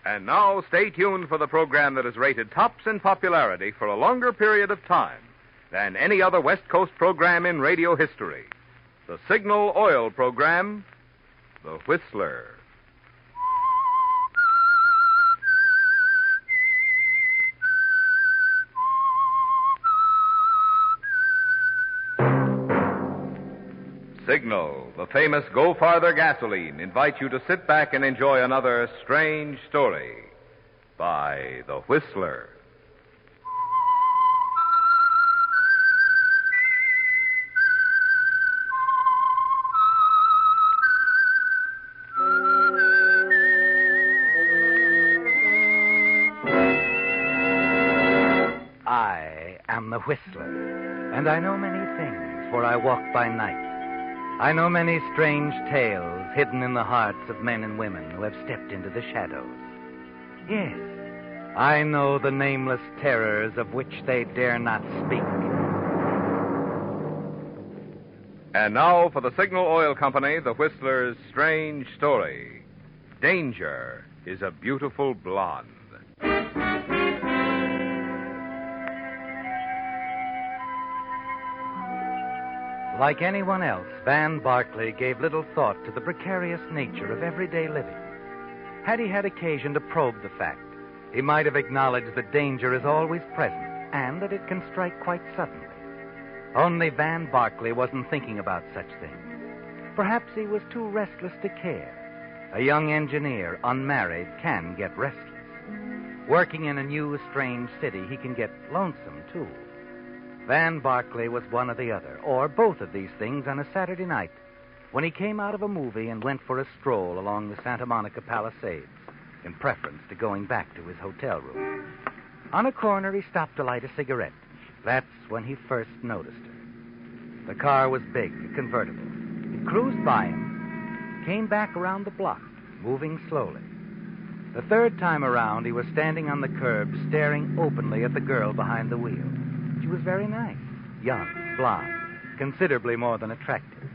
And now, stay tuned for the program that is rated tops in popularity for a longer period of time than any other West Coast program in radio history. The Signal Oil program, The Whistler. Signal, the famous Go Farther gasoline, invites you to sit back and enjoy another strange story by The Whistler. I am the Whistler, and I know many things, for I walk by night. I know many strange tales hidden in the hearts of men and women who have stepped into the shadows. Yes, I know the nameless terrors of which they dare not speak. And now for the Signal Oil Company, The Whistler's strange story. Danger is a Beautiful Blonde. Like anyone else, Van Barclay gave little thought to the precarious nature of everyday living. Had he had occasion to probe the fact, he might have acknowledged that danger is always present and that it can strike quite suddenly. Only Van Barclay wasn't thinking about such things. Perhaps he was too restless to care. A young engineer, unmarried, can get restless. Working in a new, strange city, he can get lonesome, too. Van Barclay was one or the other, or both of these things on a Saturday night when he came out of a movie and went for a stroll along the Santa Monica Palisades, in preference to going back to his hotel room. On a corner, he stopped to light a cigarette. That's when he first noticed her. The car was big, a convertible. It cruised by him, came back around the block, moving slowly. The third time around, he was standing on the curb, staring openly at the girl behind the wheel. She was very nice, young, blonde, considerably more than attractive.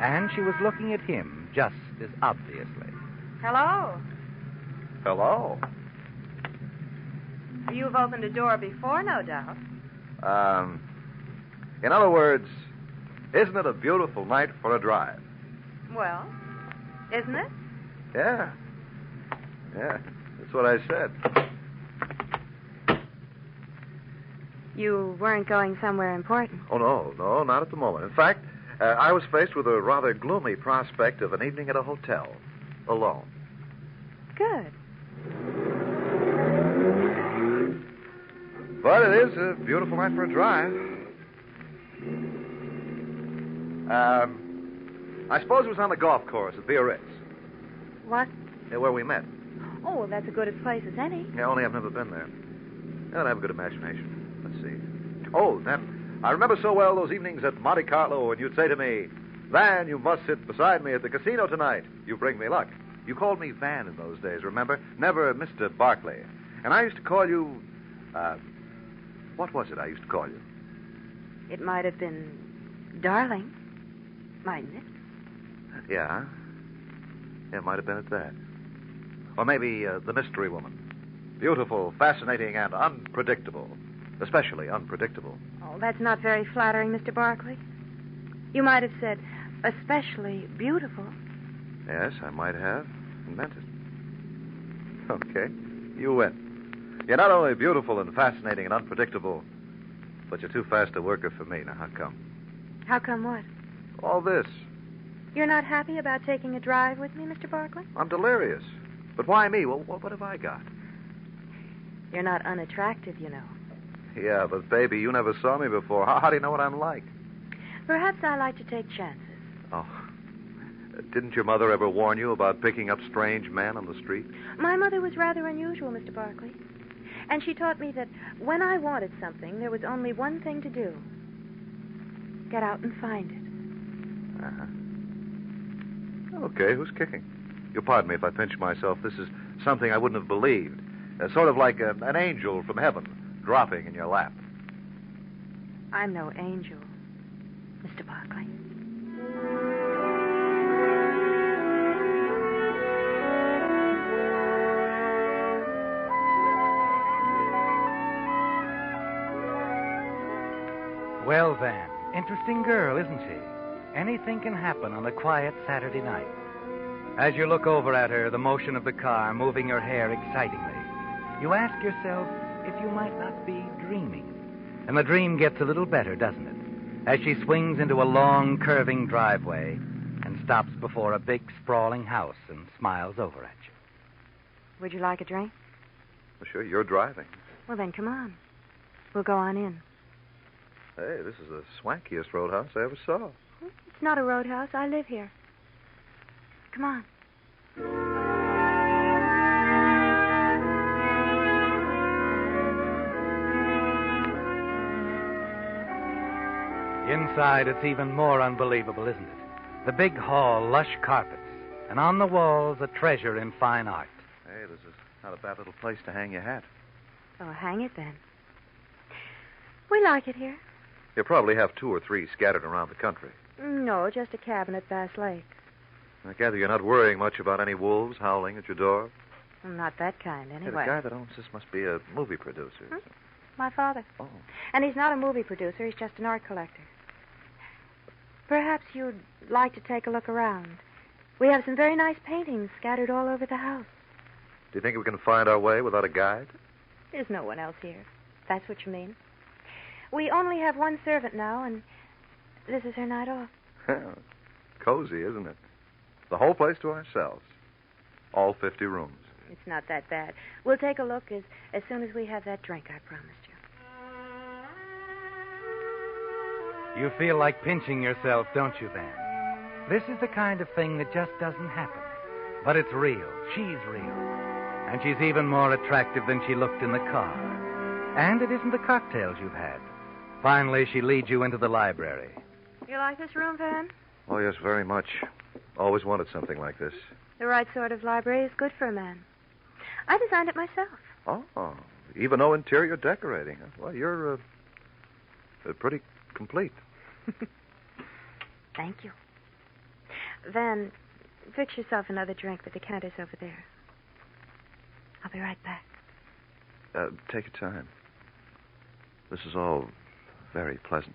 And she was looking at him just as obviously. Hello. Hello. You've opened a door before, no doubt. In other words, isn't it a beautiful night for a drive? Well, isn't it? Yeah. Yeah, that's what I said. You weren't going somewhere important. Oh, no, not at the moment. In fact, I was faced with a rather gloomy prospect of an evening at a hotel, alone. Good. But it is a beautiful night for a drive. I suppose it was on the golf course at Biarritz. What? Yeah, where we met. Oh, well, that's as good a place as any. Yeah, only I've never been there. I don't have a good imagination. Let's see. Oh, then, I remember so well those evenings at Monte Carlo when you'd say to me, Van, you must sit beside me at the casino tonight. You bring me luck. You called me Van in those days, remember? Never Mr. Barclay. And I used to call you, what was it I used to call you? It might have been darling, mightn't it? Yeah. It might have been at that. Or maybe the mystery woman. Beautiful, fascinating, and unpredictable. Especially unpredictable. Oh, that's not very flattering, Mr. Barclay. You might have said, especially beautiful. Yes, I might have, and meant it. Okay, you win. You're not only beautiful and fascinating and unpredictable, but you're too fast a worker for me. Now, how come? How come what? All this. You're not happy about taking a drive with me, Mr. Barclay? I'm delirious. But why me? Well, what have I got? You're not unattractive, you know. Yeah, but baby, you never saw me before. How do you know what I'm like? Perhaps I like to take chances. Oh. Didn't your mother ever warn you about picking up strange men on the street? My mother was rather unusual, Mr. Barclay. And she taught me that when I wanted something, there was only one thing to do. Get out and find it. Uh-huh. Okay, who's kicking? You'll pardon me if I pinch myself. This is something I wouldn't have believed. Sort of like an angel from heaven dropping in your lap. I'm no angel, Mr. Barclay. Well, Van, interesting girl, isn't she? Anything can happen on a quiet Saturday night. As you look over at her, the motion of the car moving her hair excitingly, you ask yourself if you might not be dreaming. And the dream gets a little better, doesn't it? As she swings into a long, curving driveway and stops before a big, sprawling house and smiles over at you. Would you like a drink? Well, sure, you're driving. Well, then come on. We'll go on in. Hey, this is the swankiest roadhouse I ever saw. It's not a roadhouse. I live here. Come on. Inside, it's even more unbelievable, isn't it? The big hall, lush carpets, and on the walls, a treasure in fine art. Hey, this is not a bad little place to hang your hat. Oh, hang it then. We like it here. You probably have 2 or 3 scattered around the country. No, just a cabin at Bass Lake. I gather you're not worrying much about any wolves howling at your door. Well, not that kind, Hey, anyway. the guy that owns this must be a movie producer. My father. Oh. And he's not a movie producer. He's just an art collector. Perhaps you'd like to take a look around. We have some very nice paintings scattered all over the house. Do you think we can find our way without a guide? There's no one else here. That's what you mean. We only have one servant now, and this is her night off. Cozy, isn't it? The whole place to ourselves. All 50 rooms. It's not that bad. We'll take a look as soon as we have that drink I promised you. You feel like pinching yourself, don't you, Van? This is the kind of thing that just doesn't happen. But it's real. She's real. And she's even more attractive than she looked in the car. And it isn't the cocktails you've had. Finally, she leads you into the library. You like this room, Van? Oh, yes, very much. Always wanted something like this. The right sort of library is good for a man. I designed it myself. Oh, even no interior decorating. Well, you're pretty complete. Thank you. Van, fix yourself another drink. The decanter's over there. I'll be right back. Take your time. This is all very pleasant.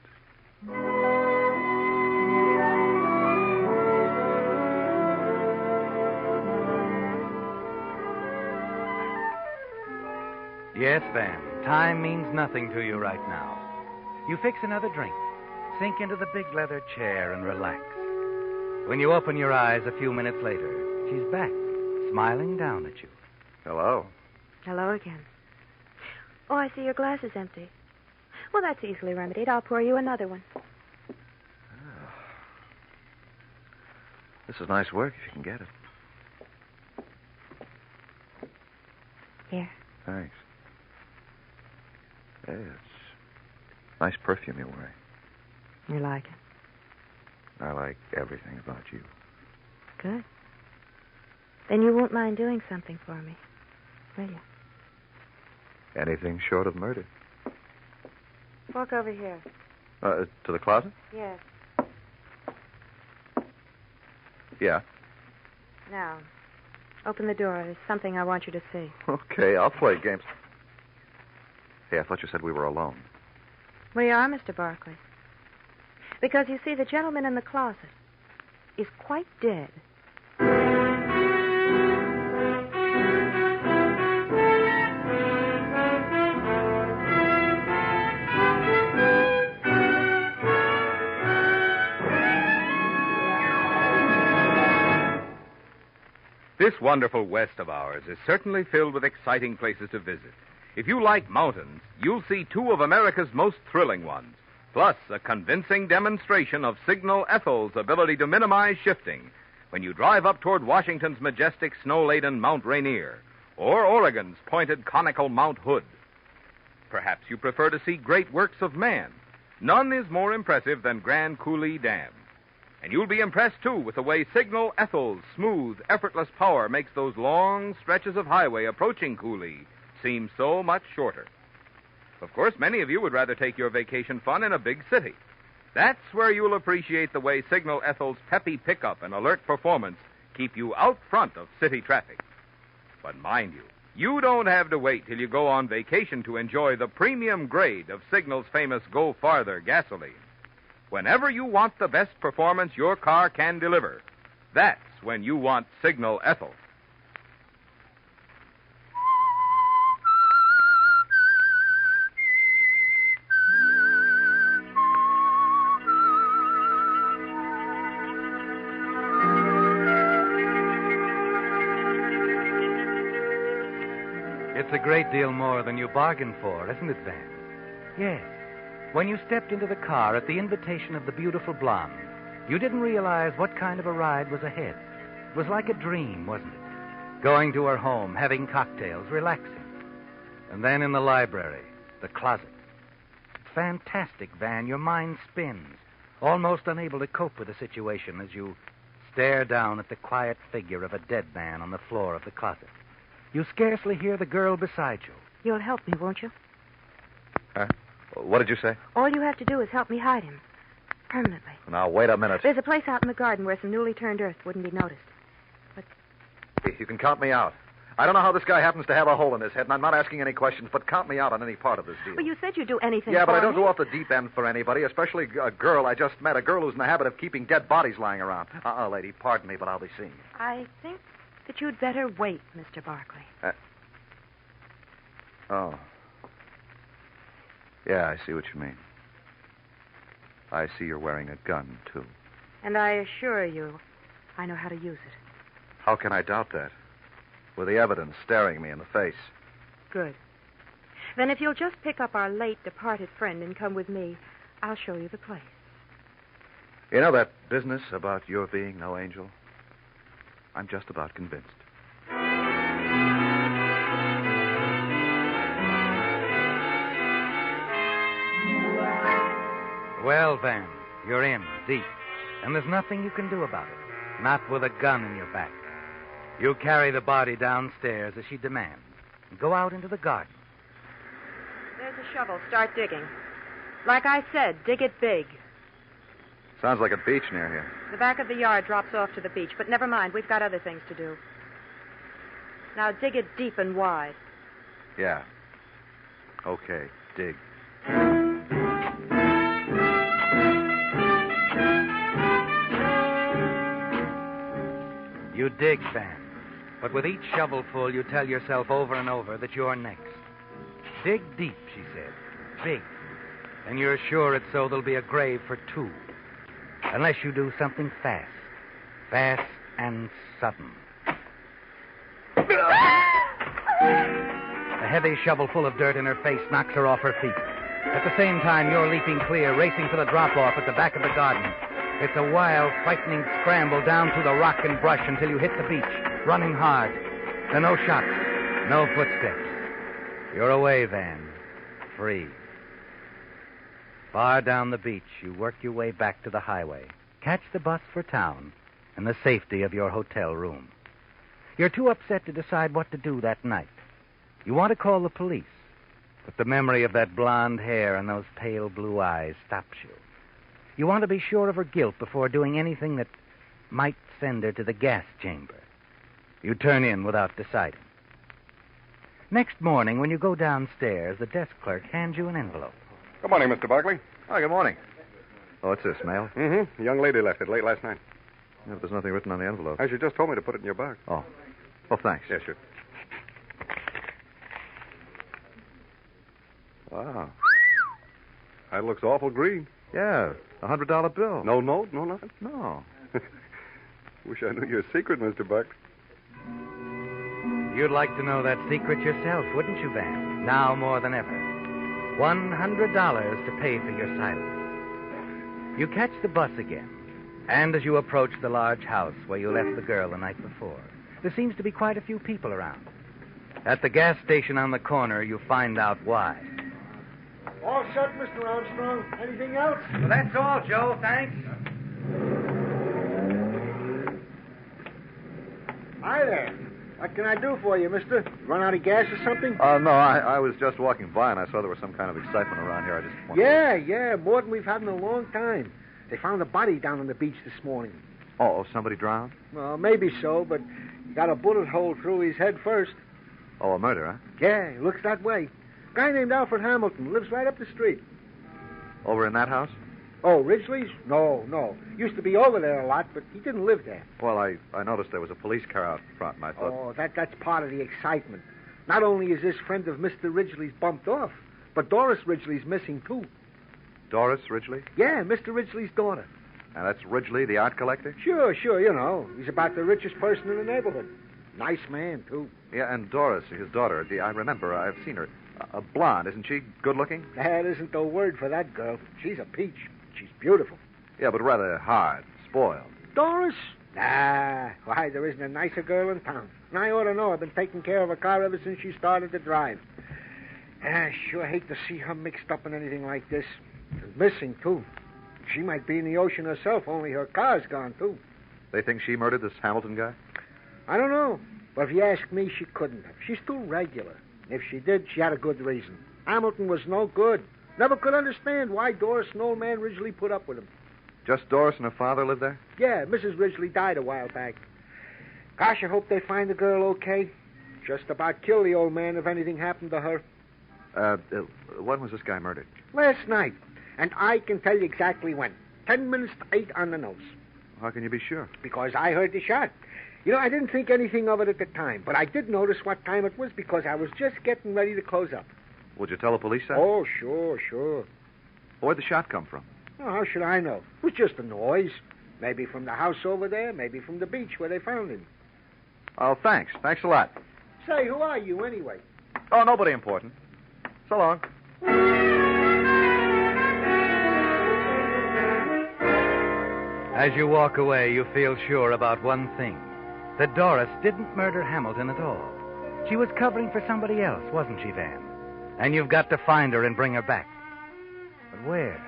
Yes, Van, time means nothing to you right now. You fix another drink, sink into the big leather chair, and relax. When you open your eyes a few minutes later, she's back, smiling down at you. Hello. Hello again. Oh, I see your glass is empty. Well, that's easily remedied. I'll pour you another one. This is nice work if you can get it. Here. Thanks. Hey, it's nice perfume you're wearing. You like it? I like everything about you. Good. Then you won't mind doing something for me, will you? Anything short of murder. Walk over here. To the closet? Yes. Yeah. Now, open the door. There's something I want you to see. Okay, I'll play games. Hey, I thought you said we were alone. We are, Mr. Barkley. Because, you see, the gentleman in the closet is quite dead. This wonderful West of ours is certainly filled with exciting places to visit. If you like mountains, you'll see 2 of America's most thrilling ones, plus a convincing demonstration of Signal Ethel's ability to minimize shifting when you drive up toward Washington's majestic snow-laden Mount Rainier, or Oregon's pointed conical Mount Hood. Perhaps you prefer to see great works of man. None is more impressive than Grand Coulee Dam. And you'll be impressed, too, with the way Signal Ethel's smooth, effortless power makes those long stretches of highway approaching Coulee seem so much shorter. Of course, many of you would rather take your vacation fun in a big city. That's where you'll appreciate the way Signal Ethel's peppy pickup and alert performance keep you out front of city traffic. But mind you, You don't have to wait till you go on vacation to enjoy the premium grade of Signal's famous Go Farther gasoline. Whenever you want the best performance your car can deliver, that's when you want Signal Ethyl. It's a great deal more than you bargained for, isn't it, Van? Yes. When you stepped into the car at the invitation of the beautiful Blonde, you didn't realize what kind of a ride was ahead. It was like a dream, wasn't it? Going to her home, having cocktails, relaxing. And then in the library, the closet. Fantastic, Van. Your mind spins, almost unable to cope with the situation as you stare down at the quiet figure of a dead man on the floor of the closet. You scarcely hear the girl beside you. You'll help me, won't you? What did you say? All you have to do is help me hide him. Permanently. Now, wait a minute. There's a place out in the garden where some newly turned earth wouldn't be noticed. You can count me out. I don't know how this guy happens to have a hole in his head, and I'm not asking any questions, but count me out on any part of this deal. Well, you said you'd do anything Yeah, for but I don't me. go off the deep end for anybody, especially a girl I just met, a girl who's in the habit of keeping dead bodies lying around. Lady, pardon me, but I'll be seeing you. I think that you'd better wait, Mr. Barkley. Oh. Yeah, I see what you mean. I see you're wearing a gun, too. And I assure you, I know how to use it. How can I doubt that? With the evidence staring me in the face. Good. Then if you'll just pick up our late departed friend and come with me, I'll show you the place. You know that business about your being no angel? I'm just about convinced. Well, Van, you're in, deep. And there's nothing you can do about it. Not with a gun in your back. You carry the body downstairs as she demands. And go out into the garden. There's a shovel. Start digging. Like I said, dig it big. Sounds like a beach near here. The back of the yard drops off to the beach, but never mind. We've got other things to do. Now dig it deep and wide. Yeah. Okay, dig. You dig, Van. But with each shovelful, you tell yourself over and over that you're next. Dig deep, she said. Big. And you're sure it's so there'll be a grave for two. Unless you do something fast. Fast and sudden. A heavy shovelful of dirt in her face knocks her off her feet. At the same time, you're leaping clear, racing for the drop-off at the back of the garden. It's a wild, frightening scramble down through the rock and brush until you hit the beach, running hard. There are no shots, no footsteps. You're away, Van. Free. Far down the beach, you work your way back to the highway, catch the bus for town, and the safety of your hotel room. You're too upset to decide what to do that night. You want to call the police, but the memory of that blonde hair and those pale blue eyes stops you. You want to be sure of her guilt before doing anything that might send her to the gas chamber. You turn in without deciding. Next morning, when you go downstairs, the desk clerk hands you an envelope. Good morning, Mr. Barkley. Oh, good morning. Oh, what's this, mail? Mm-hmm. A young lady left it late last night. Yeah, but there's nothing written on the envelope. She just told me to put it in your box. Oh. Oh, thanks. Yes, sure. Wow. That looks awful green. Yeah, $100 bill. No note, no nothing? No. Wish I knew your secret, Mr. Barkley. You'd like to know that secret yourself, wouldn't you, Van? Now more than ever. $100 to pay for your silence. You catch the bus again, and as you approach the large house where you left the girl the night before, there seems to be quite a few people around. At the gas station on the corner, you find out why. All set, Mr. Armstrong. Anything else? Well, that's all, Joe. Thanks. Hi there. What can I do for you, mister? Run out of gas or something? No, I was just walking by, and I saw there was some kind of excitement around here. I just wanted Yeah, more than we've had in a long time. They found a body down on the beach this morning. Oh, somebody drowned? Well, maybe so, but he got a bullet hole through his head first. Oh, a murder, huh? Yeah, looks that way. Guy named Alfred Hamilton lives right up the street. Over in that house? Oh, Ridgely's? No. Used to be over there a lot, but he didn't live there. Well, I noticed there was a police car out front, and I thought... Oh, that's part of the excitement. Not only is this friend of Mr. Ridgely's bumped off, but Doris Ridgely's missing, too. Doris Ridgely? Yeah, Mr. Ridgely's daughter. And that's Ridgely, the art collector? Sure, you know. He's about the richest person in the neighborhood. Nice man, too. Yeah, and Doris, his daughter, I remember, I've seen her. Blonde, isn't she? Good looking? That isn't the word for that girl. She's a peach. She's beautiful. Yeah, but rather hard, spoiled. Doris? Nah. Why, there isn't a nicer girl in town. And I ought to know. I've been taking care of her car ever since she started to drive. I sure hate to see her mixed up in anything like this. And missing, too. She might be in the ocean herself, only her car's gone, too. They think she murdered this Hamilton guy? I don't know. But if you ask me, she couldn't have. She's too regular. If she did, she had a good reason. Hamilton was no good. Never could understand why Doris and old man Ridgely put up with him. Just Doris and her father live there? Yeah, Mrs. Ridgely died a while back. Gosh, I hope they find the girl okay. Just about kill the old man if anything happened to her. When was this guy murdered? Last night. And I can tell you exactly when. 10 minutes to 8 on the nose. How can you be sure? Because I heard the shot. You know, I didn't think anything of it at the time, but I did notice what time it was because I was just getting ready to close up. Would you tell the police that? Oh, sure. Where'd the shot come from? Oh, how should I know? It was just a noise. Maybe from the house over there, maybe from the beach where they found him. Oh, thanks. Thanks a lot. Say, who are you anyway? Oh, nobody important. So long. As you walk away, you feel sure about one thing. That Doris didn't murder Hamilton at all. She was covering for somebody else, wasn't she, Van? And you've got to find her and bring her back. But where?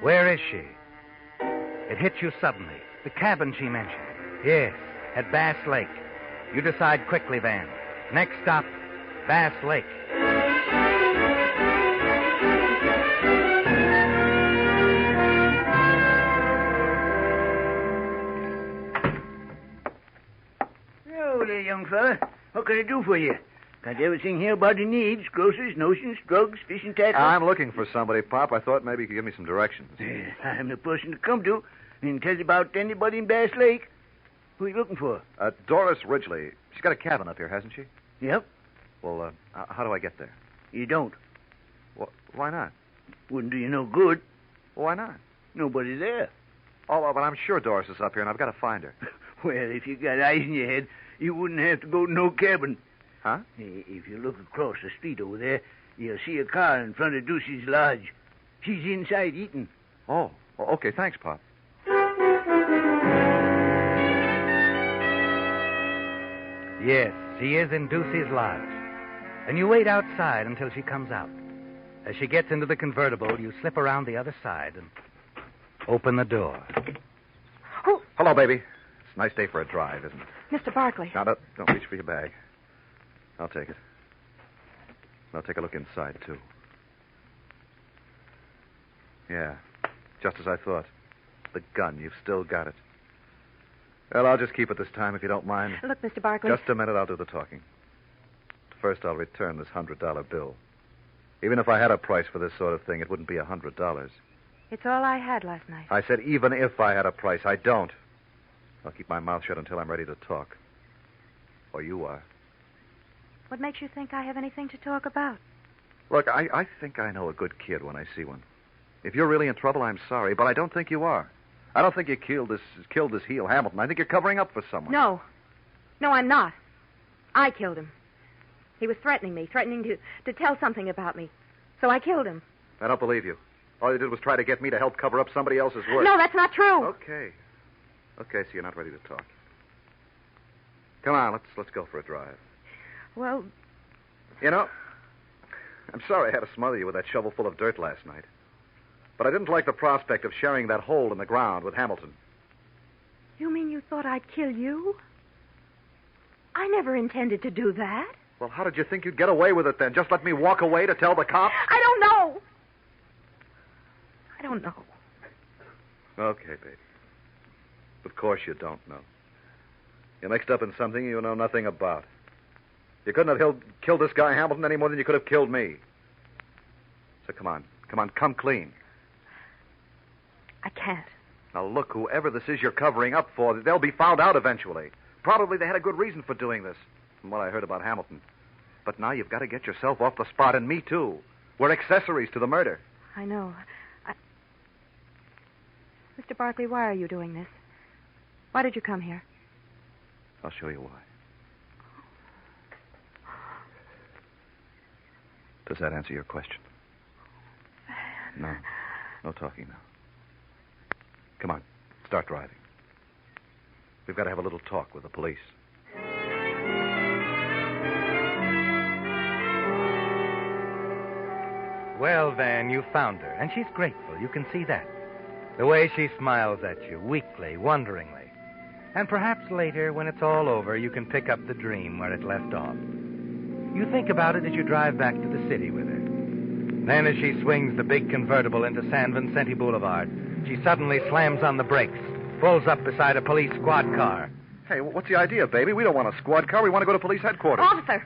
Where is she? It hits you suddenly. The cabin she mentioned. Yes, at Bass Lake. You decide quickly, Van. Next stop, Bass Lake. Hello there, young fella. What can I do for you? Got everything here body needs. Groceries, notions, drugs, fishing tackle. I'm looking for somebody, Pop. I thought maybe you could give me some directions. I'm the person to come to and tell you about anybody in Bass Lake. Who are you looking for? Doris Ridgely. She's got a cabin up here, hasn't she? Yep. Well, how do I get there? You don't. Why not? Wouldn't do you no good. Why not? Nobody's there. Oh, but I'm sure Doris is up here, and I've got to find her. Well, if you got eyes in your head, you wouldn't have to go to no cabin. Huh? If you look across the street over there, you'll see a car in front of Ducey's lodge. She's inside eating. Oh, okay. Thanks, Pop. Yes, she is in Ducey's lodge. And you wait outside until she comes out. As she gets into the convertible, you slip around the other side and open the door. Oh, Hello, baby. It's a nice day for a drive, isn't it? Mr. Barkley. Now, don't reach for your bag. I'll take it. I'll take a look inside, too. Yeah, just as I thought. The gun, you've still got it. Well, I'll just keep it this time, if you don't mind. Look, Mr. Barkley. Just a minute, I'll do the talking. First, I'll return this $100 bill. Even if I had a price for this sort of thing, it wouldn't be $100. It's all I had last night. I said even if I had a price. I don't. I'll keep my mouth shut until I'm ready to talk. Or you are. What makes you think I have anything to talk about? Look, I think I know a good kid when I see one. If you're really in trouble, I'm sorry, but I don't think you are. I don't think you killed this heel Hamilton. I think you're covering up for someone. No, I'm not. I killed him. He was threatening to tell something about me. So I killed him. I don't believe you. All you did was try to get me to help cover up somebody else's work. No, that's not true. Okay, so you're not ready to talk. Come on, let's go for a drive. Well, You know, I'm sorry I had to smother you with that shovel full of dirt last night. But I didn't like the prospect of sharing that hole in the ground with Hamilton. you mean you thought I'd kill you? I never intended to do that. Well, how did you think you'd get away with it then? Just let me walk away to tell the cops? I don't know. I don't know. Okay, baby. Of course you don't know. You're mixed up in something you know nothing about. You couldn't have killed this guy Hamilton any more than you could have killed me. So come on, come clean. I can't. Now look, whoever this is you're covering up for, they'll be found out eventually. Probably they had a good reason for doing this, from what I heard about Hamilton. But now you've got to get yourself off the spot, and me too. We're accessories to the murder. I know. Mr. Barkley, why are you doing this? Why did you come here? I'll show you why. Does that answer your question? No talking now. Come on, start driving. We've got to have a little talk with the police. Well, Van, you found her, and she's grateful. You can see that. The way she smiles at you, weakly, wonderingly. And perhaps later, when it's all over, you can pick up the dream where it left off. You think about it as you drive back to the city with her. Then as she swings the big convertible into San Vicente Boulevard, she suddenly slams on the brakes, pulls up beside a police squad car. Hey, what's the idea, baby? We don't want a squad car. We want to go to police headquarters. Officer!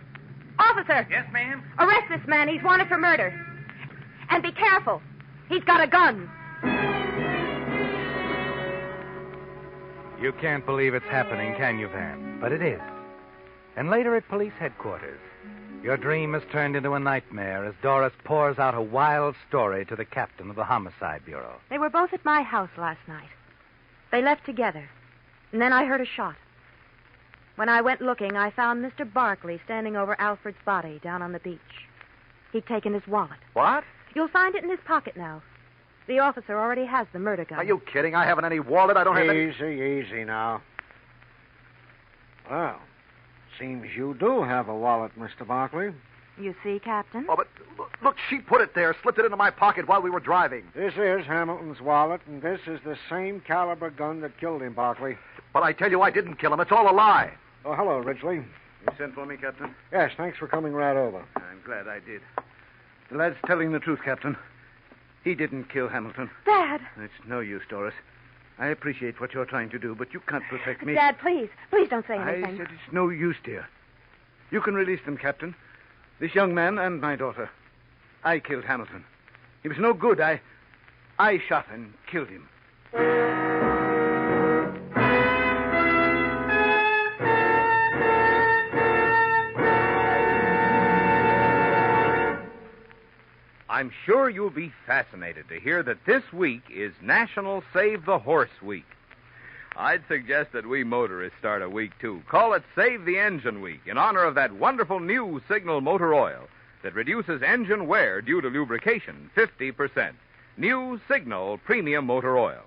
Officer! Yes, ma'am? Arrest this man. He's wanted for murder. And be careful. He's got a gun. You can't believe it's happening, can you, Van? But it is. And later at police headquarters, your dream is turned into a nightmare as Doris pours out a wild story to the captain of the Homicide Bureau. They were both at my house last night. They left together. And then I heard a shot. When I went looking, I found Mr. Barkley standing over Alfred's body down on the beach. He'd taken his wallet. What? You'll find it in his pocket now. The officer already has the murder gun. Are you kidding? I haven't any wallet. I don't have any... Easy now. Well, seems you do have a wallet, Mr. Barkley. You see, Captain? Oh, but look, she put it there, slipped it into my pocket while we were driving. This is Hamilton's wallet, and this is the same caliber gun that killed him, Barkley. But I tell you, I didn't kill him. It's all a lie. Oh, hello, Ridgely. You sent for me, Captain? Yes, thanks for coming right over. I'm glad I did. The lad's telling the truth, Captain. He didn't kill Hamilton. Dad! It's no use, Doris. I appreciate what you're trying to do, but you can't protect me. Dad, please. Please don't say I anything. said it's no use, dear. You can release them, Captain. This young man and my daughter. I killed Hamilton. He was no good. I shot and killed him. I'm sure you'll be fascinated to hear that this week is National Save the Horse Week. I'd suggest that we motorists start a week, too. Call it Save the Engine Week in honor of that wonderful new Signal motor oil that reduces engine wear due to lubrication 50%. New Signal Premium Motor Oil.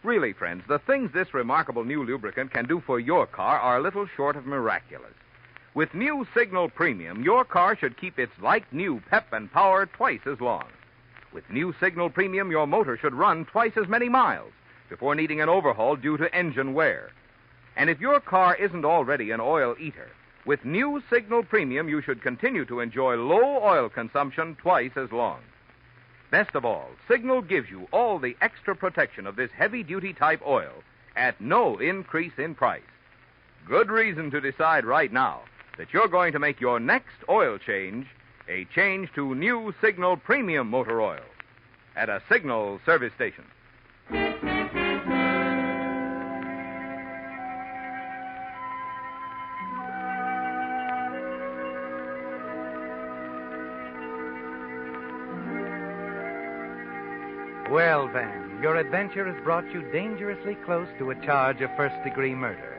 Really, friends, the things this remarkable new lubricant can do for your car are little short of miraculous. With new Signal Premium, your car should keep its like-new pep and power twice as long. With new Signal Premium, your motor should run twice as many miles before needing an overhaul due to engine wear. And if your car isn't already an oil eater, with new Signal Premium, you should continue to enjoy low oil consumption twice as long. Best of all, Signal gives you all the extra protection of this heavy-duty type oil at no increase in price. Good reason to decide right now that you're going to make your next oil change a change to new Signal Premium Motor Oil at a Signal service station. Well, Van, your adventure has brought you dangerously close to a charge of first-degree murder.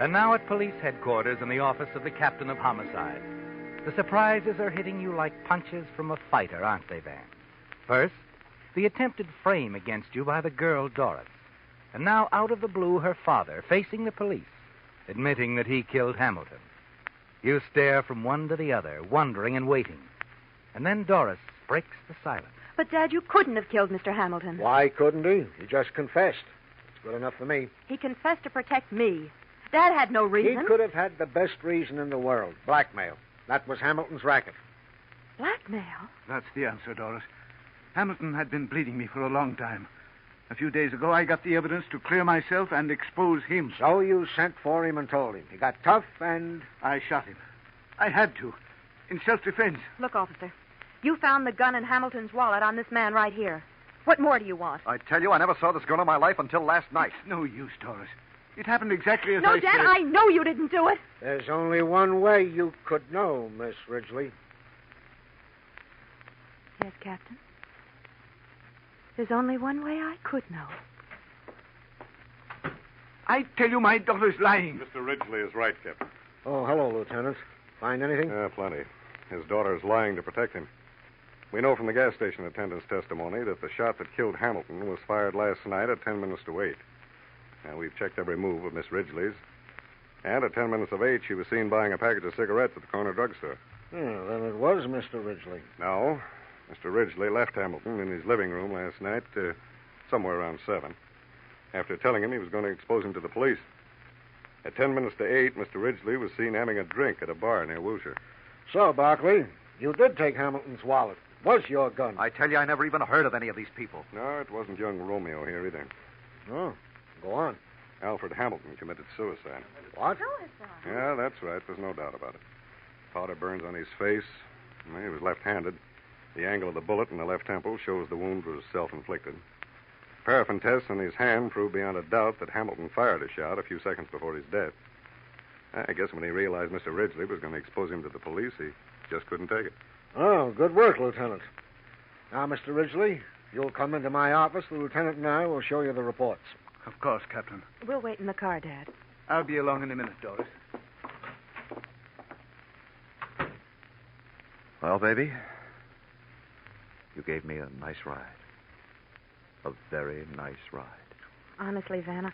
And now at police headquarters in the office of the captain of homicide, the surprises are hitting you like punches from a fighter, aren't they, Van? First, the attempted frame against you by the girl, Doris. And now, out of the blue, her father, facing the police, admitting that he killed Hamilton. You stare from one to the other, wondering and waiting. And then Doris breaks the silence. But, Dad, you couldn't have killed Mr. Hamilton. Why couldn't he? He just confessed. It's good enough for me. He confessed to protect me. Dad had no reason. He could have had the best reason in the world. Blackmail. That was Hamilton's racket. Blackmail? That's the answer, Doris. Hamilton had been bleeding me for a long time. A few days ago, I got the evidence to clear myself and expose him. So you sent for him and told him. He got tough and... I shot him. I had to. In self-defense. Look, officer, you found the gun in Hamilton's wallet on this man right here. What more do you want? I tell you, I never saw this girl in my life until last night. It's no use, Doris. It happened exactly as No, I Dad, said. I know you didn't do it. There's only one way you could know, Miss Ridgely. Yes, Captain. There's only one way I could know. I tell you, my daughter's lying. Mr. Ridgely is right, Captain. Oh, hello, Lieutenant. Find anything? Yeah, plenty. His daughter is lying to protect him. We know from the gas station attendant's testimony that the shot that killed Hamilton was fired last night at 10 minutes to 8. Now, we've checked every move of Miss Ridgely's. And at 10 minutes of 8, she was seen buying a package of cigarettes at the corner drugstore. Then it was Mr. Ridgely. No. Mr. Ridgely left Hamilton in his living room last night, somewhere around 7, after telling him he was going to expose him to the police. At 10 minutes to 8, Mr. Ridgely was seen having a drink at a bar near Wilshire. So, Barkley, you did take Hamilton's wallet. Was your gun? I tell you, I never even heard of any of these people. No, it wasn't young Romeo here either. Oh, go on. Alfred Hamilton committed suicide. What? Yeah, that's right. There's no doubt about it. Powder burns on his face. He was left-handed. The angle of the bullet in the left temple shows the wound was self-inflicted. Paraffin tests on his hand proved beyond a doubt that Hamilton fired a shot a few seconds before his death. I guess when he realized Mr. Ridgely was going to expose him to the police, he just couldn't take it. Oh, good work, Lieutenant. Now, Mr. Ridgely, you'll come into my office. The lieutenant and I will show you the reports. Of course, Captain. We'll wait in the car, Dad. I'll be along in a minute, Doris. Well, baby, you gave me a nice ride. A very nice ride. Honestly, Vanna,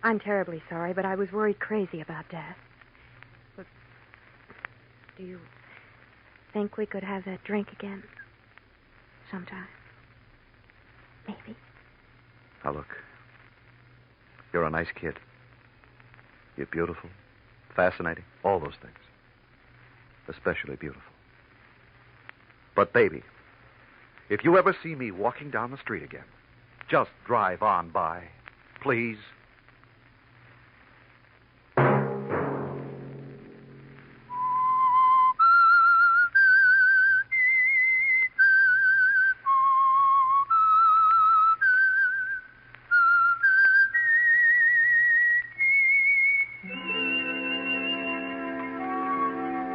I'm terribly sorry, but I was worried crazy about Dad. But do you think we could have that drink again? Sometime? Maybe. Now, look. You're a nice kid. You're beautiful, fascinating, all those things. Especially beautiful. But, baby, if you ever see me walking down the street again, just drive on by, please.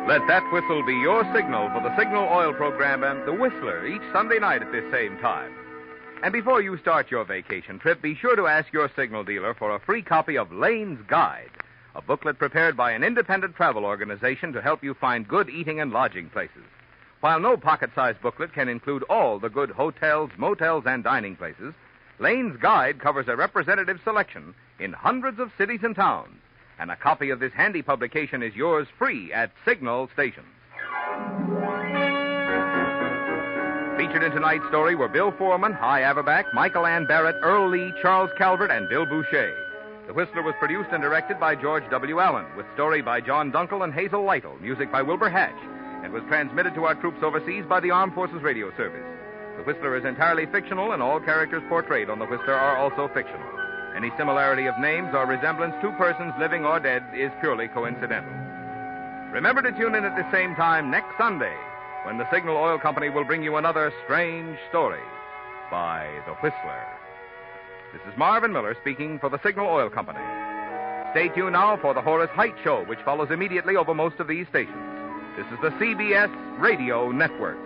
Let that whistle be your signal for the Signal Oil program and The Whistler each Sunday night at this same time. And before you start your vacation trip, be sure to ask your signal dealer for a free copy of Lane's Guide, a booklet prepared by an independent travel organization to help you find good eating and lodging places. While no pocket-sized booklet can include all the good hotels, motels, and dining places, Lane's Guide covers a representative selection in hundreds of cities and towns. And a copy of this handy publication is yours free at Signal stations. Featured in tonight's story were Bill Forman, Hy Averback, Michael Ann Barrett, Earl Lee, Charles Calvert, and Bill Boucher. The Whistler was produced and directed by George W. Allen, with story by John Dunkel and Hazel Lytle, music by Wilbur Hatch, and was transmitted to our troops overseas by the Armed Forces Radio Service. The Whistler is entirely fictional, and all characters portrayed on The Whistler are also fictional. Any similarity of names or resemblance to persons living or dead is purely coincidental. Remember to tune in at the same time next Sunday when the Signal Oil Company will bring you another strange story by The Whistler. This is Marvin Miller speaking for the Signal Oil Company. Stay tuned now for the Horace Heidt Show, which follows immediately over most of these stations. This is the CBS Radio Network.